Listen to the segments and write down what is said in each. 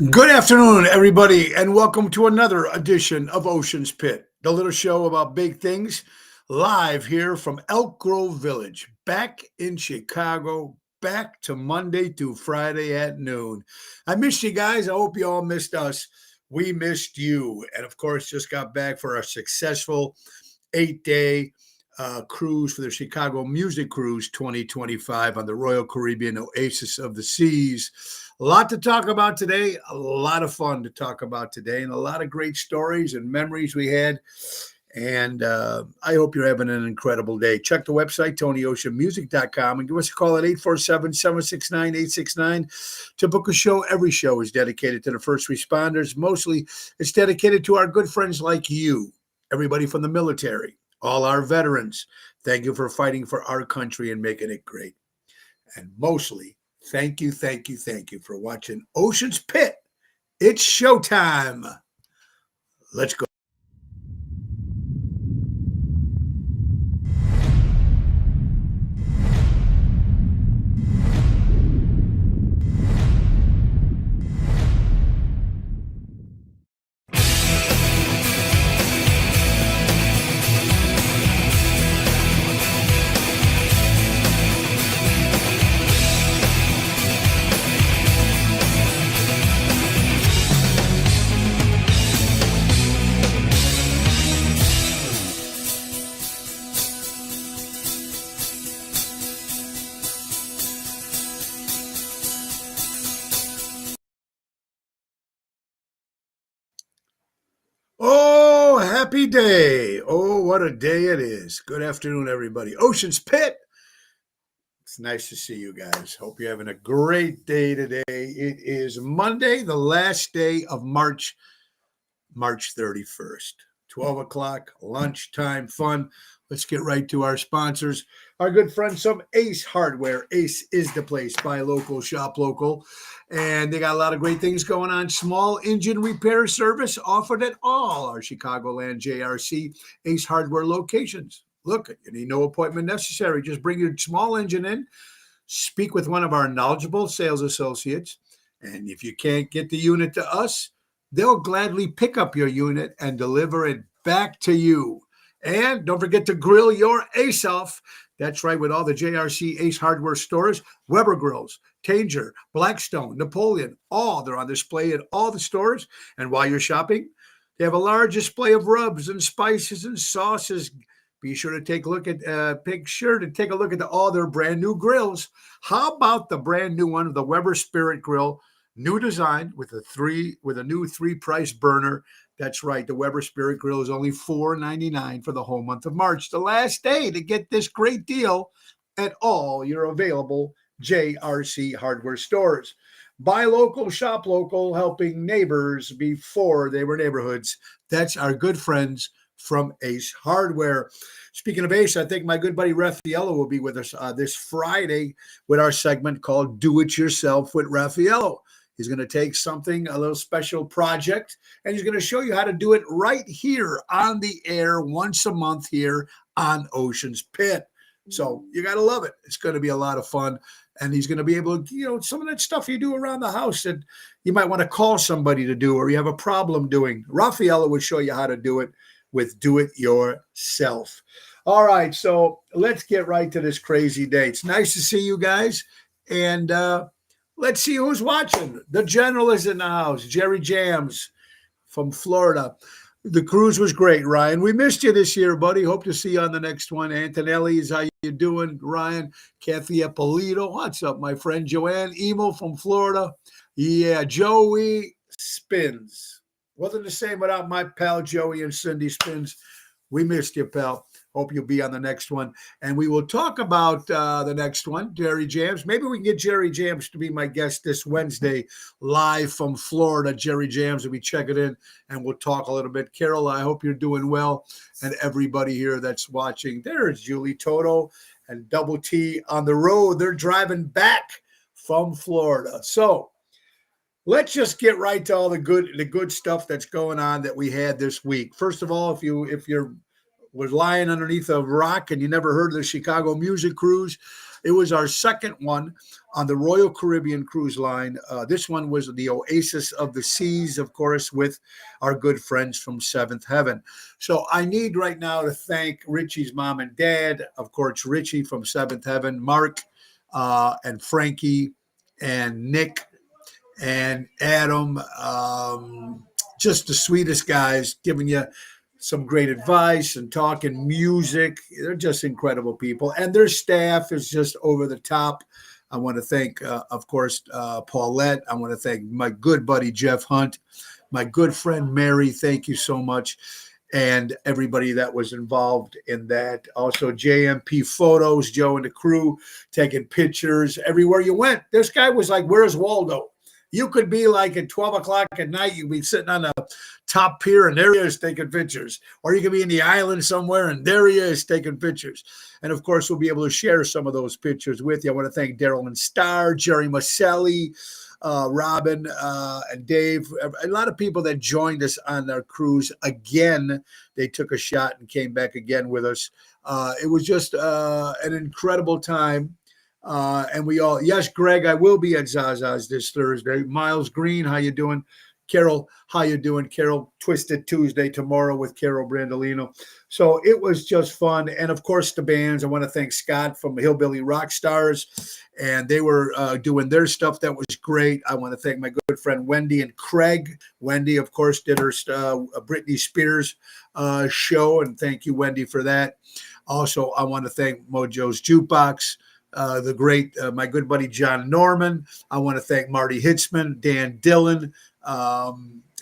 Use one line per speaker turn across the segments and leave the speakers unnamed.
Good afternoon, everybody, and welcome to another edition of Ocean's Pit, the little show about big things, live here from Elk Grove Village, back in Chicago, back to Monday through Friday at noon. I missed you guys. I hope you all missed us. We missed you. And of course, just got back for our successful 8-day cruise for the Chicago Music Cruise 2025 on the Royal Caribbean Oasis of the Seas. A lot to talk about today, a lot of fun to talk about today, and a lot of great stories and memories we had. And I hope you're having an incredible day. Check the website, TonyOceanMusic.com, and give us a call at 847-769-869 to book a show. Every show is dedicated to the first responders. Mostly it's dedicated to our good friends like you, everybody from the military, all our veterans. Thank you for fighting for our country and making it great. And mostly, thank you for watching Ocean's Pit. It's showtime. Let's go. Oh, happy day. Oh, what a day it is. Good afternoon, everybody. Ocean's Pit. It's nice to see you guys. Hope you're having a great day today. It is Monday, the last day of March 31st. 12 o'clock, lunchtime fun. Let's get right to our sponsors. Our good friends from Ace Hardware. Ace is the place. Buy local, shop local. And they got a lot of great things going on. Small engine repair service offered at all our Chicagoland JRC Ace Hardware locations. Look, you need no appointment necessary. Just bring your small engine in, speak with one of our knowledgeable sales associates. And if you can't get the unit to us, they'll gladly pick up your unit and deliver it back to you. And don't forget to grill your ace off. That's right, with all the JRC Ace Hardware stores, Weber Grills, Tanger, Blackstone, Napoleon, they're on display at all the stores. And while you're shopping, they have a large display of rubs and spices and sauces. Be sure to take a look at all their brand new grills. How about the brand new one, the Weber Spirit Grill? New design with a new 3-price burner. That's right. The Weber Spirit Grill is only $4.99 for the whole month of March. The last day to get this great deal at all your available JRC hardware stores. Buy local, shop local, helping neighbors before they were neighborhoods. That's our good friends from Ace Hardware. Speaking of Ace, I think my good buddy Raffaello will be with us this Friday with our segment called Do It Yourself with Raffaello. He's going to take a little special project, and he's going to show you how to do it right here on the air once a month here on Ocean's Pit. So you got to love it. It's going to be a lot of fun. And he's going to be able to, some of that stuff you do around the house that you might want to call somebody to do or you have a problem doing. Raffaello will show you how to do it with Do It Yourself. All right, so let's get right to this crazy day. It's nice to see you guys. And let's see who's watching. The General is in the house. Jerry Jams from Florida. The cruise was great, Ryan. We missed you this year, buddy. Hope to see you on the next one. Antonelli's, how you doing? Ryan, Kathy Eppolito. What's up, my friend? Joanne Emo from Florida. Yeah, Joey Spins. Wasn't the same without my pal Joey and Cindy Spins. We missed you, pal. Hope you'll be on the next one. And we will talk about the next one, Jerry Jams. Maybe we can get Jerry Jams to be my guest this Wednesday, live from Florida. Jerry Jams will be checking in, and we'll talk a little bit. Carol, I hope you're doing well. And everybody here that's watching. There's Julie Toto and Double T on the road. They're driving back from Florida. So let's just get right to all the good stuff that's going on that we had this week. First of all, if you're was lying underneath a rock and you never heard of the Chicago Music Cruise, It was our second one on the Royal Caribbean Cruise Line. This one was the Oasis of the Seas, of course, with our good friends from Seventh Heaven. So I need right now to thank Richie's mom and dad, of course, Richie from Seventh Heaven, Mark and Frankie and Nick and Adam, just the sweetest guys, giving you some great advice and talking music. They're just incredible people. And their staff is just over the top. I want to thank, of course, Paulette. I want to thank my good buddy, Jeff Hunt, my good friend, Mary. Thank you so much. And everybody that was involved in that. Also, JMP Photos, Joe and the crew taking pictures everywhere you went. This guy was like, where's Waldo? You could be like at 12 o'clock at night, you'd be sitting on a top pier and there he is taking pictures. Or you could be in the island somewhere and there he is taking pictures. And of course, we'll be able to share some of those pictures with you. I want to thank Daryl and Star, Jerry Maselli, Robin and Dave, a lot of people that joined us on our cruise. Again, they took a shot and came back again with us. It was just an incredible time. And we all, yes, Greg, I will be at Zaza's this Thursday. Miles Green, how you doing? Carol, how you doing? Carol, Twisted Tuesday tomorrow with Carol Brandolino. So it was just fun. And of course, the bands, I want to thank Scott from Hillbilly Rock Stars. And they were doing their stuff. That was great. I want to thank my good friend Wendy and Craig. Wendy, of course, did her Britney Spears show. And thank you, Wendy, for that. Also, I want to thank Mojo's Jukebox. The great, my good buddy John Norman. I want to thank Marty Hitzman, Dan Dillon.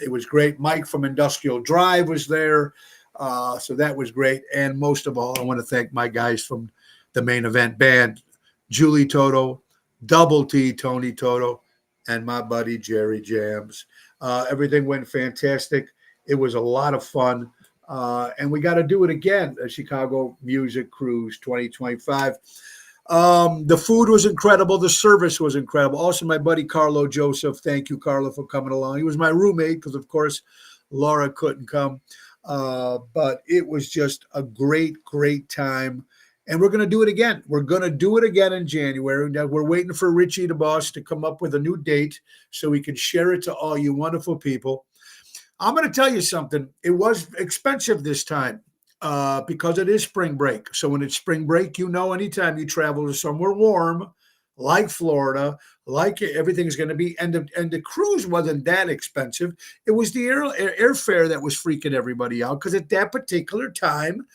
It was great. Mike from Industrial Drive was there. So that was great. And most of all, I want to thank my guys from the Main Event Band, Julie Toto, Double T, Tony Toto, and my buddy Jerry Jams. Everything went fantastic. It was a lot of fun. And we got to do it again, the Chicago Music Cruise 2025. The food was incredible. The service was incredible. Also, my buddy Carlo Joseph. Thank you, Carlo, for coming along. He was my roommate because, of course, Laura couldn't come. But it was just a great, great time. And we're going to do it again. We're going to do it again in January. Now, we're waiting for Richie the boss to come up with a new date so we can share it to all you wonderful people. I'm going to tell you something. It was expensive this time. Because it is spring break. So when it's spring break, anytime you travel to somewhere warm, like Florida, like everything's going to be, and the cruise wasn't that expensive. It was the airfare that was freaking everybody out, because at that particular time,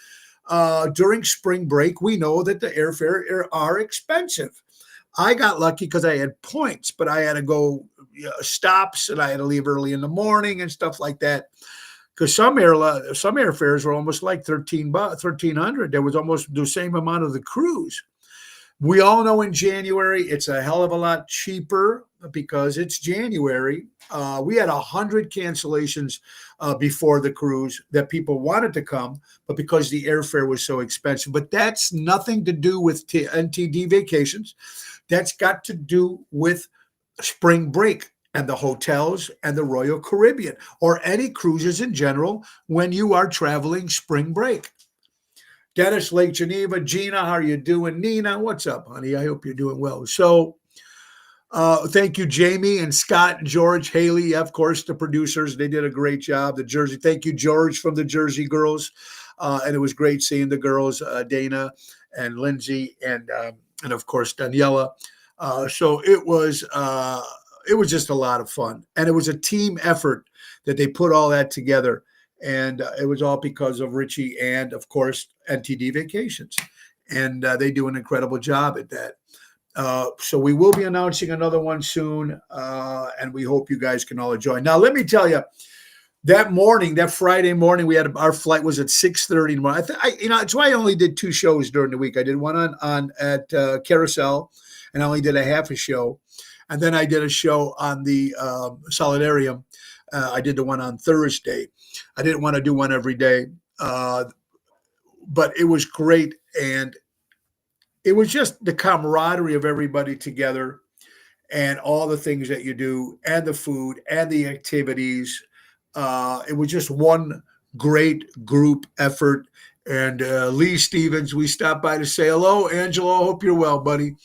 during spring break, we know that the airfare are expensive. I got lucky because I had points, but I had to go stops and I had to leave early in the morning and stuff like that. Because some airfares were almost like $1,300. There was almost the same amount of the cruise. We all know in January it's a hell of a lot cheaper because it's January. We had 100 cancellations before the cruise that people wanted to come, but because the airfare was so expensive. But that's nothing to do with NTD Vacations. That's got to do with spring break and the hotels and the Royal Caribbean, or any cruises in general when you are traveling spring break. Dennis, Lake Geneva, Gina, how are you doing? Nina, what's up, honey? I hope you're doing well. So thank you, Jamie and Scott and George, Haley, of course, the producers. They did a great job. The Jersey, thank you, George from the Jersey Girls. And it was great seeing the girls, Dana and Lindsay and of course, Daniela. So it was just a lot of fun. And it was a team effort that they put all that together. And it was all because of Richie and, of course, NTD Vacations. And they do an incredible job at that. So we will be announcing another one soon. And we hope you guys can all join. Now, let me tell you, that Friday morning, our flight was at 6:30 in the morning. It's why I only did 2 shows during the week. I did one at Carousel, and I only did a half a show. And then I did a show on the Solidarium. I did the one on Thursday. I didn't want to do one every day, but it was great. And it was just the camaraderie of everybody together and all the things that you do and the food and the activities. It was just one great group effort. And Lee Stevens, we stopped by to say hello. Angelo, hope you're well, buddy.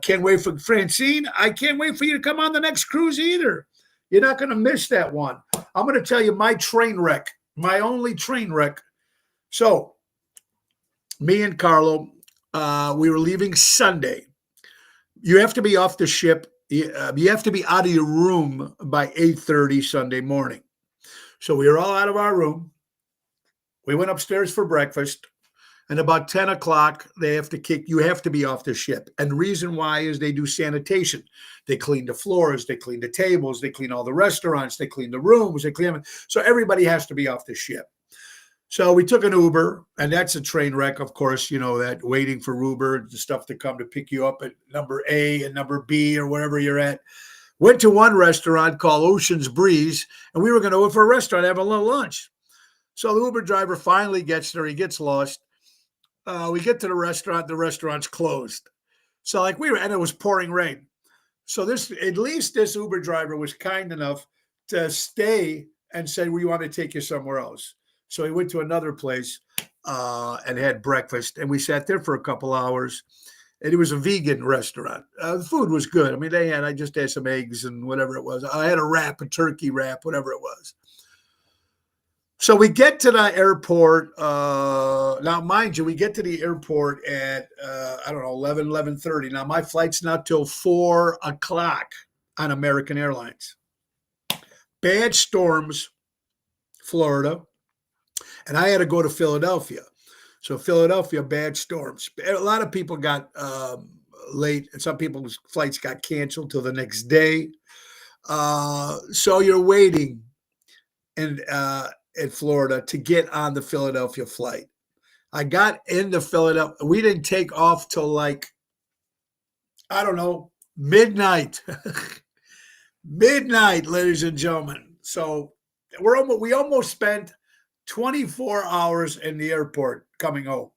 Can't wait for Francine. I can't wait for you to come on the next cruise either. You're not going to miss that one. I'm going to tell you my train wreck, my only train wreck. So, me and Carlo, we were leaving Sunday. You have to be off the ship. You have to be out of your room by 8:30 Sunday morning. So we were all out of our room. We went upstairs for breakfast. And about 10 o'clock, you have to be off the ship. And the reason why is they do sanitation. They clean the floors, they clean the tables, they clean all the restaurants, they clean the rooms, they clean them. So everybody has to be off the ship. So we took an Uber, and that's a train wreck, of course, you know, that waiting for Uber, the stuff to come to pick you up at number A and number B or wherever you're at. Went to one restaurant called Ocean's Breeze, and we were going to go for a restaurant, have a little lunch. So the Uber driver finally gets there. He gets lost. We get to the restaurant's closed. So and it was pouring rain. So at least this Uber driver was kind enough to stay and say, we want to take you somewhere else. So he went to another place and had breakfast. And we sat there for a couple hours. And it was a vegan restaurant. The food was good. I mean, I just had some eggs and whatever it was. I had a turkey wrap, whatever it was. So we get to the airport. Now, mind you, we get to the airport at, 11:30. Now, my flight's not till 4 o'clock on American Airlines. Bad storms, Florida. And I had to go to Philadelphia. So Philadelphia, bad storms. A lot of people got late, and some people's flights got canceled till the next day. So you're waiting in Florida to get on the Philadelphia flight. I got into Philadelphia. We didn't take off till midnight. Midnight, ladies and gentlemen. So we almost spent 24 hours in the airport coming home.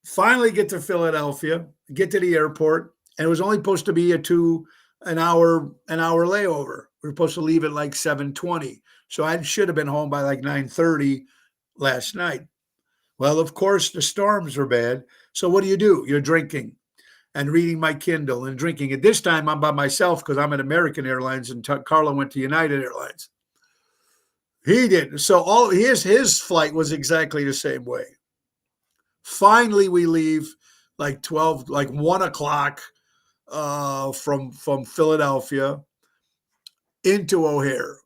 Finally get to Philadelphia, get to the airport, and it was only supposed to be an hour layover. We were supposed to leave at 7:20. So I should have been home by 9:30 last night. Well, of course, the storms were bad. So what do? You're drinking and reading my Kindle and drinking. At this time, I'm by myself because I'm at American Airlines and Carlo went to United Airlines. He didn't. So all his flight was exactly the same way. Finally, we leave 1 o'clock from Philadelphia into O'Hare.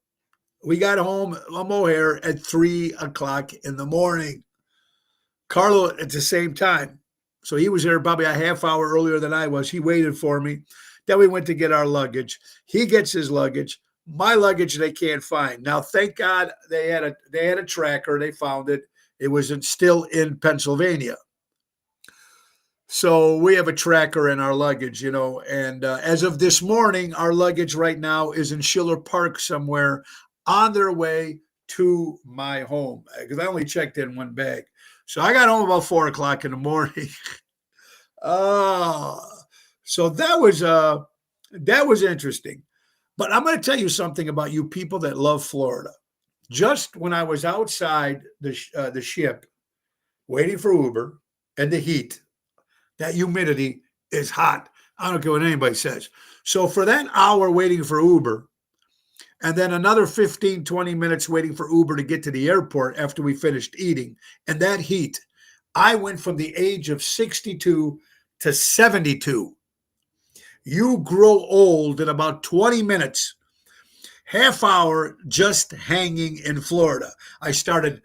We got home from O'Hare at 3 o'clock in the morning. Carlo at the same time. So he was there probably a half hour earlier than I was. He waited for me. Then we went to get our luggage. He gets his luggage. My luggage they can't find. Now, thank God they had a tracker. They found it. It was still in Pennsylvania. So we have a tracker in our luggage, and as of this morning, our luggage right now is in Schiller Park somewhere on their way to my home because I only checked in one bag. So I got home about 4 o'clock in the morning. So that was interesting. But I'm going to tell you something about you people that love Florida. Just when I was outside the ship waiting for Uber and the heat, that humidity is hot. I don't care what anybody says. So for that hour waiting for Uber, and then another 15, 20 minutes waiting for Uber to get to the airport after we finished eating, and that heat, I went from the age of 62 to 72. You grow old in about 20 minutes. Half hour just hanging in Florida. I started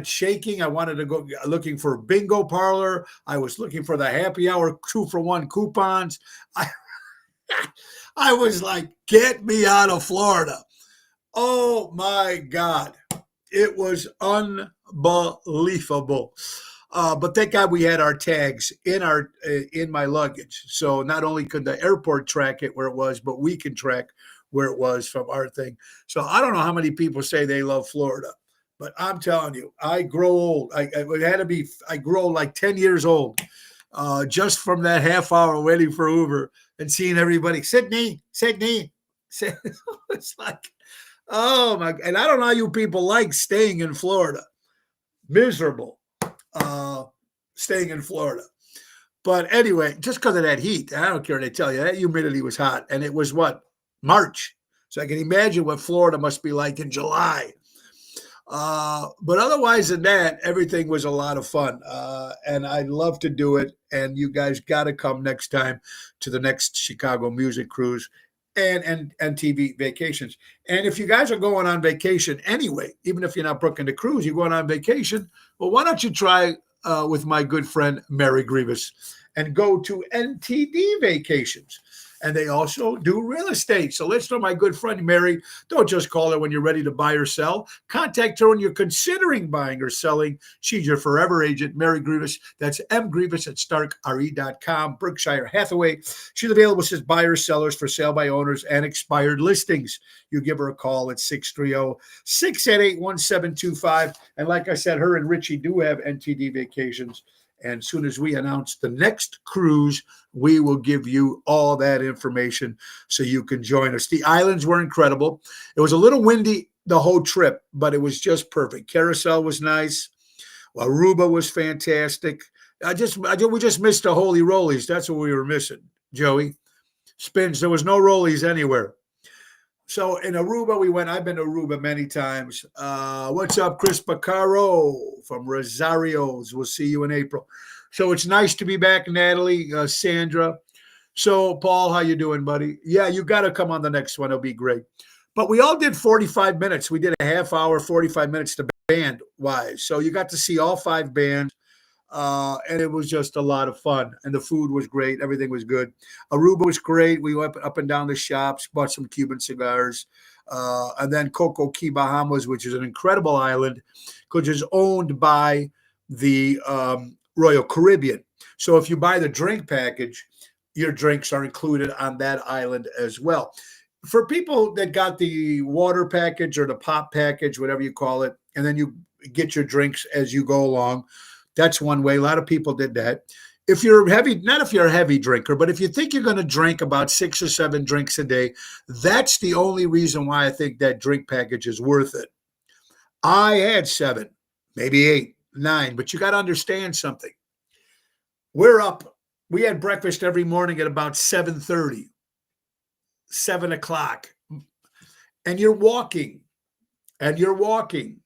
shaking. I wanted to go looking for a bingo parlor. I was looking for the happy hour 2-for-1 coupons. I was like, get me out of Florida. Oh my God. It was unbelievable. But thank God we had our tags in my luggage. So not only could the airport track it where it was, but we can track where it was from our thing. So I don't know how many people say they love Florida, but I'm telling you, I grow old. I grow like 10 years old just from that half hour waiting for Uber and seeing everybody, Sydney. It's like, oh my, and I don't know how you people like staying in Florida. Miserable. uh, staying in Florida. But anyway, just because of that heat, I don't care what they tell you, that humidity was hot. And it was what? March. So I can imagine what Florida must be like in July. But otherwise than that, everything was a lot of fun. And I'd love to do it. And you guys got to come next time to the next Chicago Music Cruise and TV vacations. And if you guys are going on vacation anyway, even if you're not booking the cruise, you're going on vacation, well, why don't you try with my good friend Mary Grievous and go to NTD Vacations? And they also do real estate. So let's know my good friend Mary. Don't just call her when you're ready to buy or sell. Contact her when you're considering buying or selling. She's your forever agent, Mary Grievous. That's mgrievous at starkre.com, Berkshire Hathaway. She's available as buyers, sellers, for sale by owners, and expired listings. You give her a call at 630-688-1725. And like I said, her and Richie do have NTD Vacations. And as soon as we announce the next cruise, we will give you all that information so you can join us. The islands were incredible. It was a little windy the whole trip, but it was just perfect. Carousel was nice. Aruba was fantastic. We just missed the holy rollies. That's what we were missing, Joey. Spins. There was no rollies anywhere. So in Aruba, we went. I've been to Aruba many times. What's up, Chris Baccaro from Rosario's? We'll see you in April. So it's nice to be back, Natalie, Sandra. So, Paul, how you doing, buddy? Yeah, you got to come on the next one. It'll be great. But we all did 45 minutes. We did a half hour, 45 minutes to band-wise. So you got to see all 5 bands. And it was just a lot of fun. And the food was great. Everything was good. Aruba was great. We went up and down the shops, bought some Cuban cigars. And then Coco Key, Bahamas, which is an incredible island, which is owned by the Royal Caribbean. So if you buy the drink package, your drinks are included on that island as well. For people that got the water package or the pop package, whatever you call it, and then you get your drinks as you go along, that's one way. A lot of people did that. If you're heavy, not if you're a heavy drinker, but if you think you're going to drink about 6 or 7 drinks a day, that's the only reason why I think that drink package is worth it. I had 7, maybe 8, 9, but you got to understand something. We're up. We had breakfast every morning at about 7:30, 7 o'clock. And you're walking, and you're walking,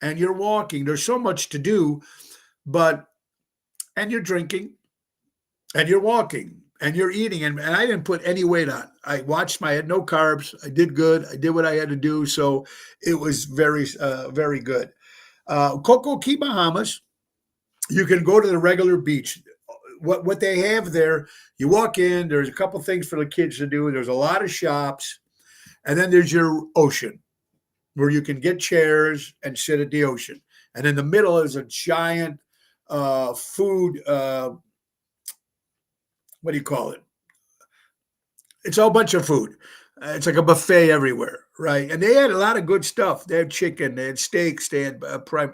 and you're walking. There's so much to do. And you're drinking, and you're walking, and you're eating, and I didn't put any weight on. I had no carbs. I did good. I did what I had to do, so it was very, very good. Coco Key, Bahamas, you can go to the regular beach. What they have there, you walk in, there's a couple things for the kids to do. There's a lot of shops, and then there's your ocean, where you can get chairs and sit at the ocean. And in the middle is a giant food, what do you call it? It's a bunch of food. It's like a buffet everywhere, right? And they had a lot of good stuff. They had chicken, they had steaks, they had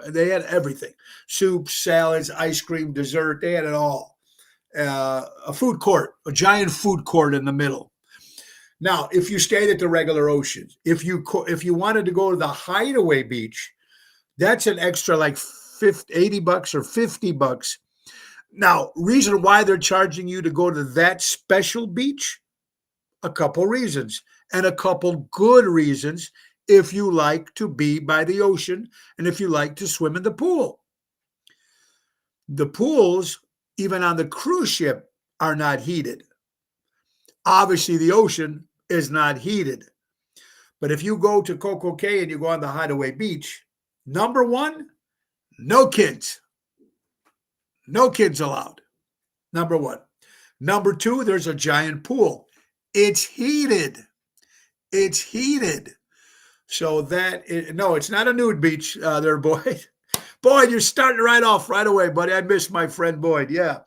they had everything: soups, salads, ice cream, dessert. They had it all. A food court, a giant food court in the middle. Now, if you stayed at the regular ocean, if you wanted to go to the Hideaway Beach, that's an extra like $80 or $50. Now, reason why they're charging you to go to that special beach? A couple reasons, and a couple good reasons if you like to be by the ocean and if you like to swim in the pool. The pools, even on the cruise ship, are not heated. Obviously, the ocean is not heated. But if you go to Coco Cay and you go on the Hideaway Beach, number 1, no kids. No kids allowed. Number 1. Number 2, there's a giant pool. It's heated. It's heated. So it's not a nude beach there, Boyd. Boyd, you're starting right off right away, buddy. I miss my friend Boyd. Yeah.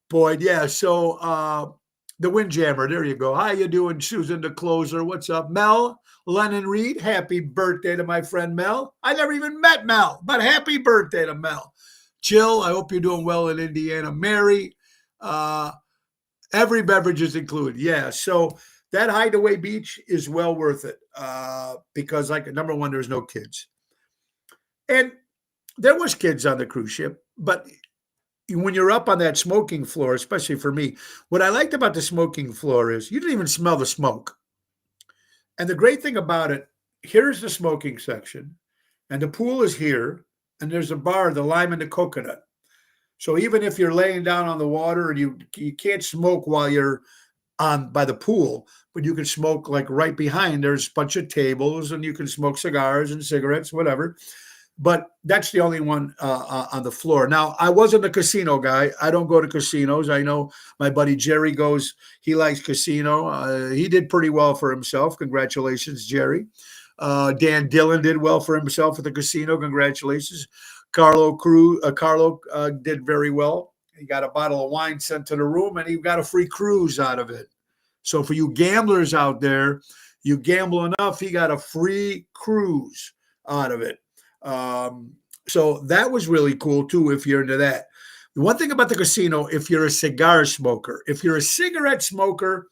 Boyd, yeah. So the Windjammer, there you go. How you doing, Susan the Closer? What's up? Mel Lennon Reed, happy birthday to my friend Mel. I never even met Mel, but happy birthday to Mel. Jill, I hope you're doing well in Indiana. Mary, every beverage is included. Yeah, so that Hideaway Beach is well worth it because, like, number 1, there's no kids. And there was kids on the cruise ship. but when you're up on that smoking floor, especially for me, what I liked about the smoking floor is you didn't even smell the smoke. And the great thing about it, here's the smoking section, and the pool is here, and there's a bar, the lime and the coconut. So even if you're laying down on the water and you can't smoke while you're on by the pool, but you can smoke like right behind. There's a bunch of tables, and you can smoke cigars and cigarettes, whatever. But that's the only one on the floor. Now, I wasn't a casino guy. I don't go to casinos. I know my buddy Jerry goes. He likes casino. He did pretty well for himself. Congratulations, Jerry. Dan Dillon did well for himself at the casino. Congratulations. Carlo did very well. He got a bottle of wine sent to the room, and he got a free cruise out of it. So for you gamblers out there, you gamble enough, he got a free cruise out of it. So that was really cool too, if you're into that. The one thing about the casino, if you're a cigar smoker, if you're a cigarette smoker,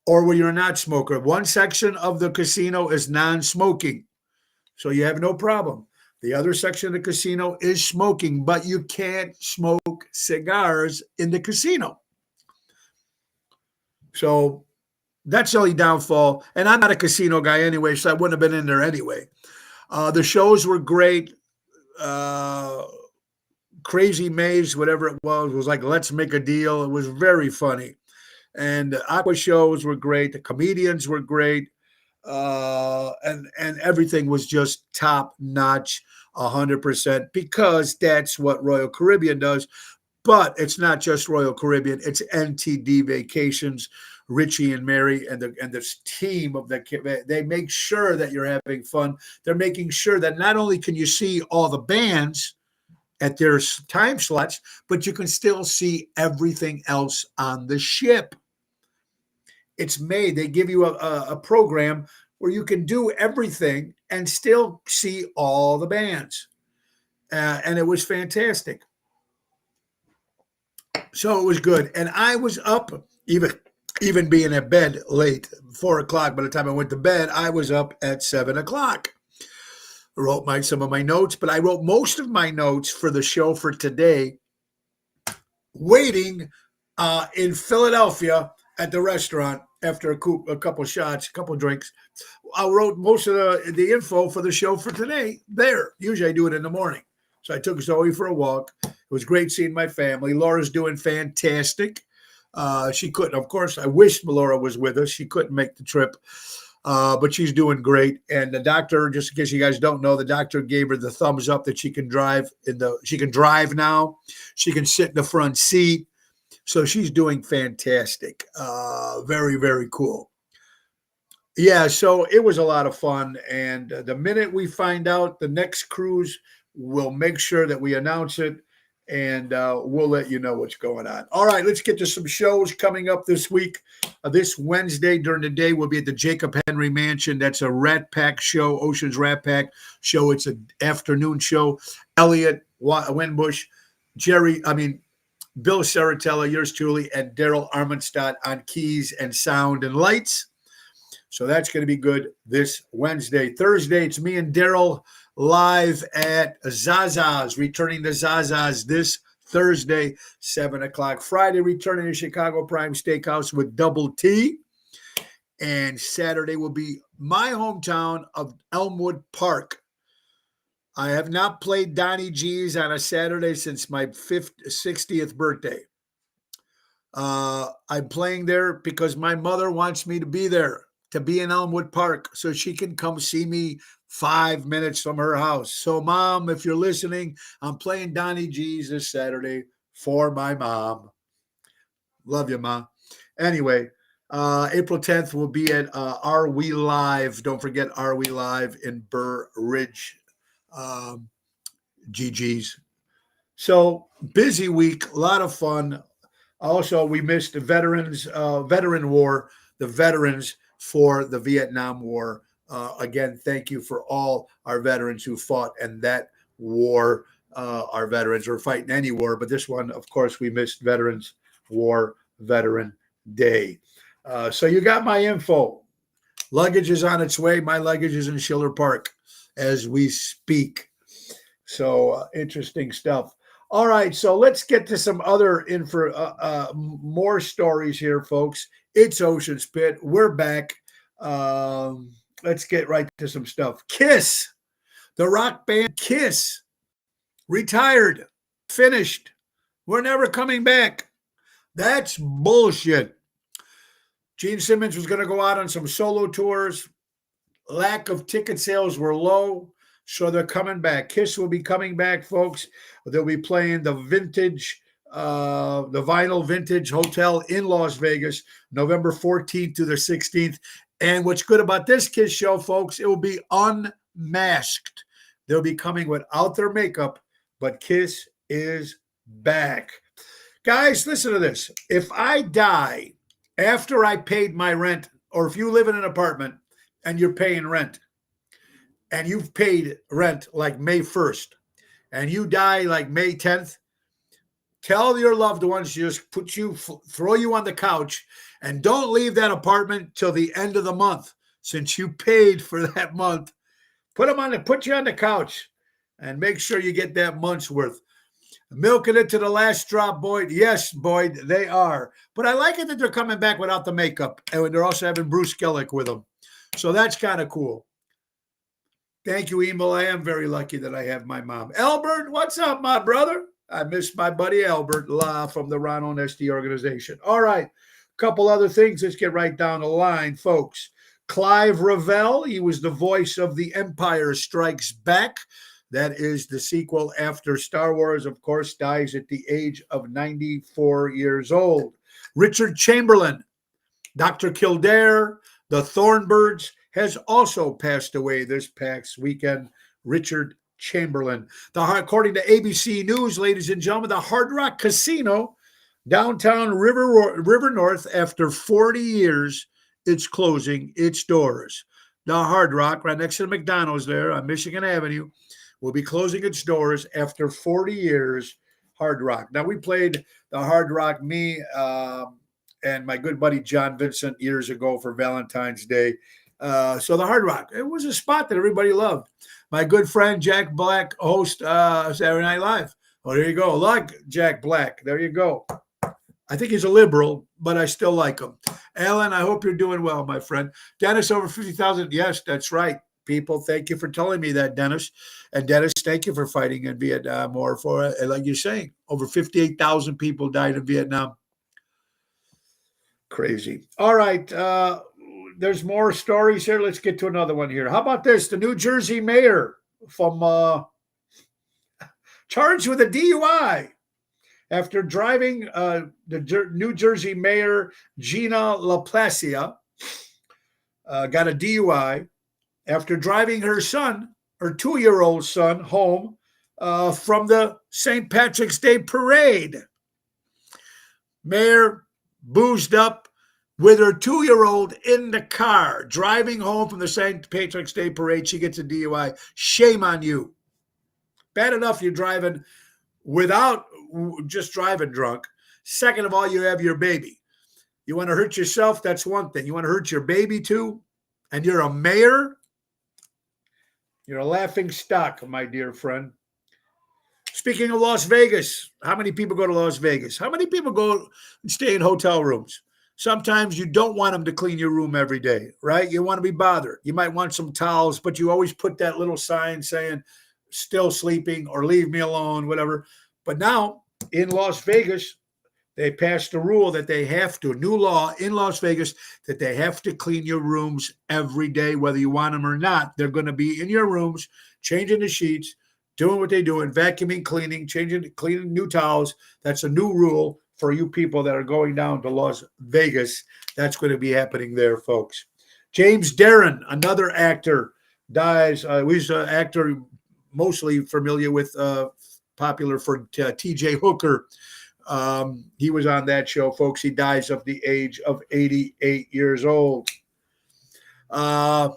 or when you're not smoker, one section of the casino is non-smoking. So you have no problem. The other section of the casino is smoking, but you can't smoke cigars in the casino. So that's the only downfall. And I'm not a casino guy anyway, so I wouldn't have been in there anyway. The shows were great. Crazy Maze, whatever it was like, let's make a deal. It was very funny. And the aqua shows were great. The comedians were great. And everything was just top notch, 100%, because that's what Royal Caribbean does. But it's not just Royal Caribbean; it's NTD Vacations, Richie and Mary, and this team of they make sure that you're having fun. They're making sure that not only can you see all the bands at their time slots, but you can still see everything else on the ship. It's made. They give you a program where you can do everything and still see all the bands, and it was fantastic. So it was good. And I was up, even being at bed late, 4 o'clock. By the time I went to bed, I was up at 7 o'clock. I wrote some of my notes, but I wrote most of my notes for the show for today, waiting in Philadelphia at the restaurant after a couple shots, a couple drinks. I wrote most of the info for the show for today there. Usually I do it in the morning. So I took Zoe for a walk. It was great seeing my family. Laura's doing fantastic. She couldn't, of course, I wish Laura was with us. She couldn't make the trip, but she's doing great. And the doctor, just in case you guys don't know, the doctor gave her the thumbs up that she can drive she can drive now. She can sit in the front seat. So she's doing fantastic. Very, very cool. Yeah, so it was a lot of fun. And the minute we find out the next cruise, we'll make sure that we announce it, and we'll let you know what's going on. All right, let's get to some shows coming up this week. This Wednesday during the day, we'll be at the Jacob Henry Mansion. That's a Rat Pack show, Ocean's Rat Pack show. It's an afternoon show. Elliot Winbush, Bill Saratella, yours truly, and Daryl Armenstadt on keys and sound and lights. So that's going to be good this Wednesday. Thursday, it's me and Daryl live at Zaza's, returning to Zaza's this Thursday, 7 o'clock. Friday, returning to Chicago Prime Steakhouse with Double T. And Saturday will be my hometown of Elmwood Park. I have not played Donnie G's on a Saturday since my 60th birthday. I'm playing there because my mother wants me to be there, to be in Elmwood Park, so she can come see me 5 minutes from her house. So, Mom, if you're listening, I'm playing Donnie G's this Saturday for my mom. Love you, Mom. Anyway, April 10th, we'll be at Are We Live. Don't forget Are We Live in Burr Ridge. GG's. So, busy week, a lot of fun. Also, we missed the veteran war, the veterans for the Vietnam War. Again, thank you for all our veterans who fought in that war. Our veterans were fighting any war, but this one, of course, we missed Veterans War Veteran Day. So you got my info. Luggage is on its way. My luggage is in Schiller Park as we speak. So interesting stuff. All right, so let's get to some other info, more stories here, folks. It's Ocean Spit. We're back. Let's get right to some stuff. Kiss, the rock band Kiss, retired, finished. We're never coming back. That's bullshit. Gene Simmons was going to go out on some solo tours. Lack of ticket sales were low, so they're coming back. Kiss will be coming back, folks. They'll be playing the Vinyl Vintage Hotel in Las Vegas, November 14th to the 16th. And what's good about this Kiss show, folks, it will be unmasked. They'll be coming without their makeup, but Kiss is back. Guys, listen to this. If I die after I paid my rent, or if you live in an apartment and you're paying rent, and you've paid rent like May 1st, and you die like May 10th, tell your loved ones to just throw you on the couch, and don't leave that apartment till the end of the month, since you paid for that month. Put you on the couch, and make sure you get that month's worth. Milking it to the last drop, Boyd. Yes, Boyd, they are. But I like it that they're coming back without the makeup, and they're also having Bruce Skellick with them. So that's kind of cool. Thank you, Emil. I am very lucky that I have my mom. Albert, what's up, my brother? I miss my buddy Albert from the Ron Onesti organization. All right, a couple other things. Let's get right down the line, folks. Clive Revell, he was the voice of The Empire Strikes Back. That is the sequel after Star Wars, of course, dies at the age of 94 years old. Richard Chamberlain, Dr. Kildare, the Thornbirds, has also passed away this past weekend. Richard Chamberlain. According to ABC News, ladies and gentlemen, the Hard Rock Casino, downtown River North, after 40 years, it's closing its doors. The Hard Rock, right next to the McDonald's there on Michigan Avenue, will be closing its doors after 40 years. Hard Rock. Now, we played the Hard Rock, me and my good buddy John Vincent, years ago for Valentine's Day. So the Hard Rock, it was a spot that everybody loved. My good friend Jack Black, host Saturday Night Live. Oh, there you go. Like Jack Black. There you go. I think he's a liberal, but I still like him. Alan, I hope you're doing well, my friend. Dennis, over 50,000. Yes, that's right. People, thank you for telling me that, Dennis. And Dennis, thank you for fighting in Vietnam, or for, like you're saying, over 58,000 people died in Vietnam. Crazy. All right. There's more stories here. Let's get to another one here. How about this? The New Jersey mayor from charged with a DUI after driving the New Jersey mayor, Gina LaPlacia, got a DUI after driving her son, her 2-year-old son, home from the St. Patrick's Day parade. Mayor boozed up with her 2-year-old in the car, driving home from the St. Patrick's Day parade. She gets a DUI. Shame on you. Bad enough you're driving without just driving drunk. Second of all, you have your baby. You want to hurt yourself? That's one thing. You want to hurt your baby too? And you're a mayor? You're a laughing stock, my dear friend. Speaking of Las Vegas, how many people go to Las Vegas? How many people go and stay in hotel rooms? Sometimes you don't want them to clean your room every day, right? You want to be bothered. You might want some towels, but you always put that little sign saying, still sleeping, or leave me alone, whatever. But now in Las Vegas, they passed a rule that they have to, new law in Las Vegas, that they have to clean your rooms every day, whether you want them or not. They're going to be in your rooms, changing the sheets, doing what they do, vacuuming, cleaning, cleaning new towels. That's a new rule for you people that are going down to Las Vegas. That's going to be happening there, folks. James Darren, another actor, dies. He's an actor mostly familiar with, popular for T.J. Hooker. He was on that show, folks. He dies of the age of 88 years old. The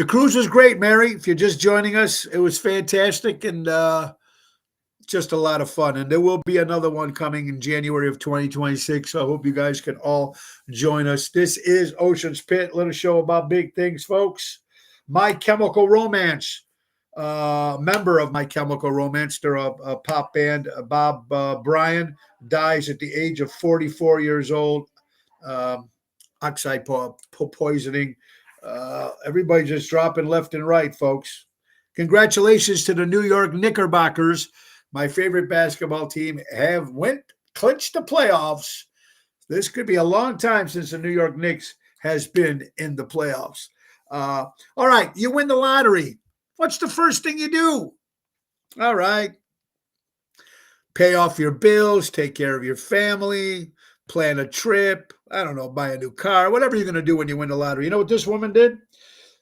cruise was great, Mary. If you're just joining us, it was fantastic and just a lot of fun. And there will be another one coming in January of 2026. So I hope you guys can all join us. This is Ocean Spit, little show about big things, folks. My Chemical Romance. member of My Chemical Romance, they're a pop band. Bob Bryan dies at the age of 44 years old. Um, Oxide poisoning. Everybody's just dropping left and right, folks. Congratulations to the New York Knickerbockers, my favorite basketball team, have clinched the playoffs. This could be a long time since the New York Knicks has been in the playoffs. All right, you win the lottery. What's the first thing you do? All right, pay off your bills, take care of your family, plan a trip. I don't know, buy a new car, whatever you're going to do when you win the lottery. You know what this woman did?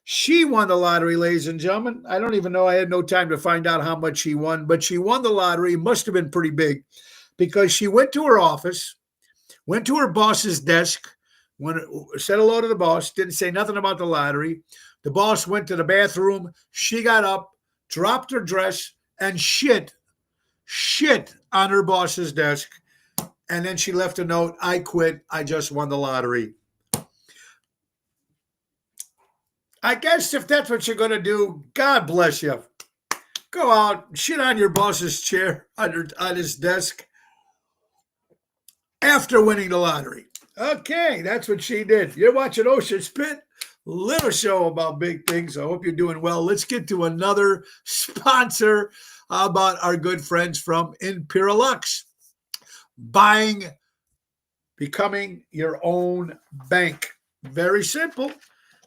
She won the lottery, ladies and gentlemen. I don't even know. I had no time to find out how much she won, but she won the lottery. Must have been pretty big because she went to her office, went to her boss's desk, said hello to the boss, didn't say nothing about the lottery. The boss went to the bathroom. She got up, dropped her dress, and shit on her boss's desk. And then she left a note, I quit. I just won the lottery. I guess if that's what you're going to do, God bless you. Go out, shit on your boss's chair, on his desk after winning the lottery. Okay, that's what she did. You're watching Ocean's Pit, little show about big things. I hope you're doing well. Let's get to another sponsor about our good friends from Imperialux. Becoming your own bank. Very simple.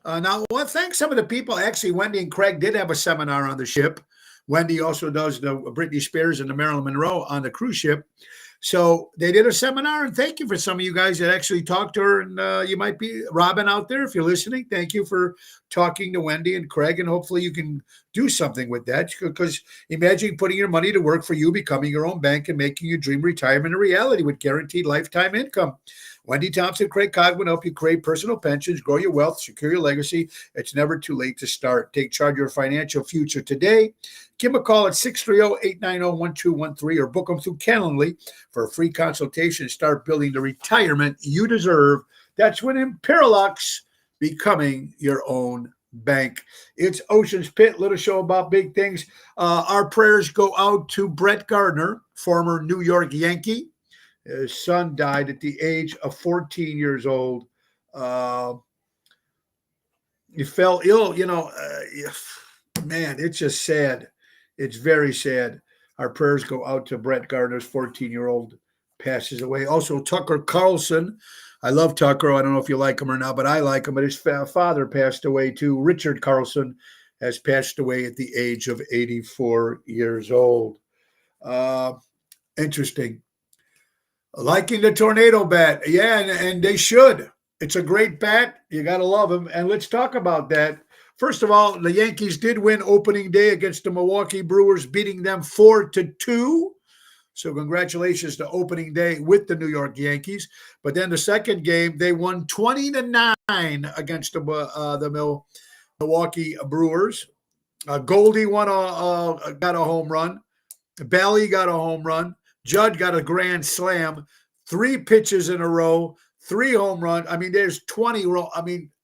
Now, I want to thank some of the people. Actually, Wendy and Craig did have a seminar on the ship. Wendy also does the Britney Spears and the Marilyn Monroe on the cruise ship. So they did a seminar, and thank you for some of you guys that actually talked to her. And you might be Robin out there if you're listening. Thank you for talking to Wendy and Craig, and hopefully you can do something with that. Because imagine putting your money to work for you, becoming your own bank, and making your dream retirement a reality with guaranteed lifetime income. Wendy Thompson, Craig Cogman help you create personal pensions, grow your wealth, secure your legacy. It's never too late to start. Take charge of your financial future today. Give them a call at 630-890-1213 or book them through Calendly for a free consultation. Start building the retirement you deserve. That's when Imperialux, becoming your own bank. It's Ocean's Pit, little show about big things. Our prayers go out to Brett Gardner, former New York Yankee. His son died at the age of 14 years old. He fell ill, man, it's just sad. It's very sad. Our prayers go out to Brett Gardner's 14-year-old passes away. Also, Tucker Carlson. I love Tucker. I don't know if you like him or not, but I like him. But his father passed away too. Richard Carlson has passed away at the age of 84 years old. Interesting. Liking the tornado bat. Yeah, and they should. It's a great bat. You got to love him. And let's talk about that. First of all, the Yankees did win opening day against the Milwaukee Brewers, beating them 4-2. So congratulations to opening day with the New York Yankees. But then the second game, they won 20-9 against the Milwaukee Brewers. Goldie got a home run. Bally got a home run. Judd got a grand slam, 3 pitches in a row, 3 home runs. I mean, there's 20.